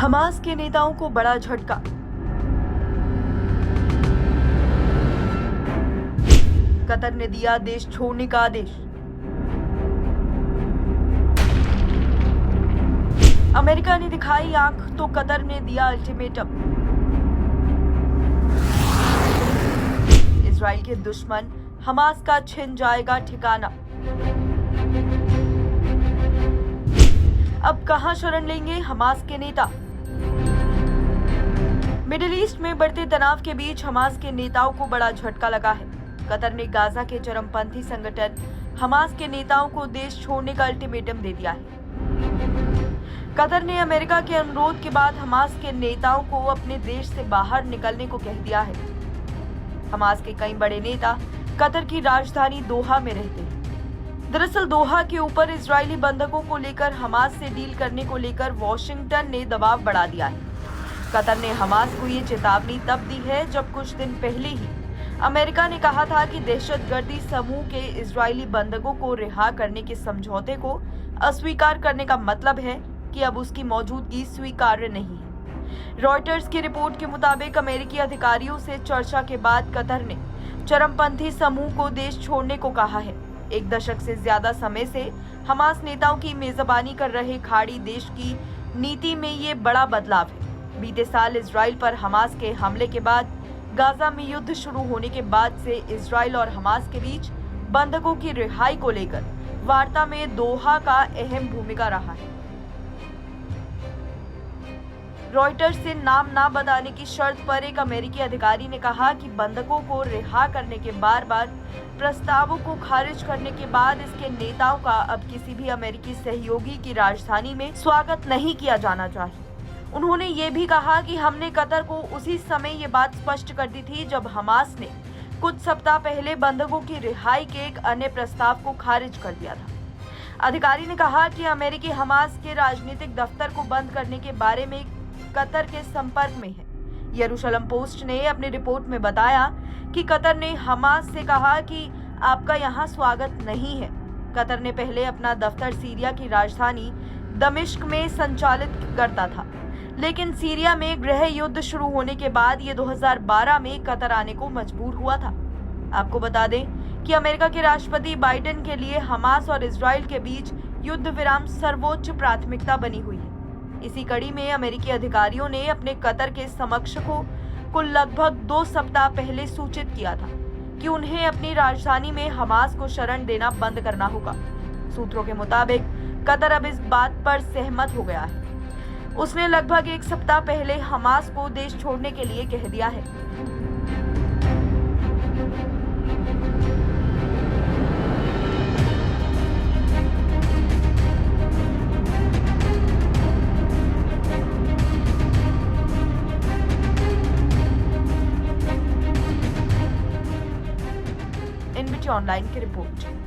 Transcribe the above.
Hamas के नेताओं को बड़ा झटका। कतर ने दिया देश छोड़ने का आदेश। अमेरिका ने दिखाई आंख तो कतर ने दिया अल्टीमेटम। इजराइल के दुश्मन हमास का छिन जाएगा ठिकाना। अब कहां शरण लेंगे हमास के नेता? मिडिल ईस्ट में बढ़ते तनाव के बीच हमास के नेताओं को बड़ा झटका लगा है। कतर ने गाजा के चरमपंथी संगठन हमास के नेताओं को देश छोड़ने का अल्टीमेटम दे दिया है। कतर ने अमेरिका के अनुरोध के बाद हमास के नेताओं को अपने देश से बाहर निकलने को कह दिया है। हमास के कई बड़े नेता कतर की राजधानी दोहा में रहते हैं। दरअसल दोहा के ऊपर इजरायली बंधकों को लेकर हमास से डील करने को लेकर वॉशिंगटन ने दबाव बढ़ा दिया है। कतर ने हमास को ये चेतावनी तब दी है जब कुछ दिन पहले ही अमेरिका ने कहा था कि दहशतगर्दी समूह के इजरायली बंधकों को रिहा करने के समझौते को अस्वीकार करने का मतलब है कि अब उसकी मौजूदगी स्वीकार्य नहीं है। रॉयटर्स की रिपोर्ट के मुताबिक अमेरिकी अधिकारियों से चर्चा के बाद कतर ने चरमपंथी समूह को देश छोड़ने को कहा है। एक दशक से ज्यादा समय से हमास नेताओं की मेजबानी कर रहे खाड़ी देश की नीति में ये बड़ा बदलाव है। बीते साल इजराइल पर हमास के हमले के बाद गाजा में युद्ध शुरू होने के बाद से इजराइल और हमास के बीच बंधकों की रिहाई को लेकर वार्ता में दोहा का अहम भूमिका रहा है। रॉयटर्स से नाम ना बताने की शर्त पर एक अमेरिकी अधिकारी ने कहा कि बंधकों को रिहा करने के बार बार प्रस्तावों को खारिज करने के बाद इसके नेताओं का अब किसी भी अमेरिकी सहयोगी की राजधानी में स्वागत नहीं किया जाना चाहिए। उन्होंने ये भी कहा कि हमने कतर को उसी समय ये बात स्पष्ट कर दी थी जब हमास ने कुछ सप्ताह पहले बंधकों की रिहाई के एक अन्य प्रस्ताव को खारिज कर दिया था। अधिकारी ने कहा कि अमेरिकी हमास के राजनीतिक दफ्तर को बंद करने के बारे में कतर के संपर्क में है। यरूशलम पोस्ट ने अपनी रिपोर्ट में बताया कि कतर ने हमास से कहा कि आपका यहाँ स्वागत नहीं है। कतर ने पहले अपना दफ्तर सीरिया की राजधानी दमिश्क में संचालित करता था, लेकिन सीरिया में गृह युद्ध शुरू होने के बाद ये 2012 में कतर आने को मजबूर हुआ था। आपको बता दें कि अमेरिका के राष्ट्रपति बाइडेन के लिए हमास और इजराइल के बीच युद्ध विराम सर्वोच्च प्राथमिकता बनी हुई है। इसी कड़ी में अमेरिकी अधिकारियों ने अपने कतर के समकक्षों को लगभग 2 सप्ताह पहले सूचित किया था कि उन्हें अपनी राजधानी में हमास को शरण देना बंद करना होगा। सूत्रों के मुताबिक कतर अब इस बात पर सहमत हो गया है। उसने लगभग 1 सप्ताह पहले हमास को देश छोड़ने के लिए कह दिया है। एनबीटी ऑनलाइन की रिपोर्ट।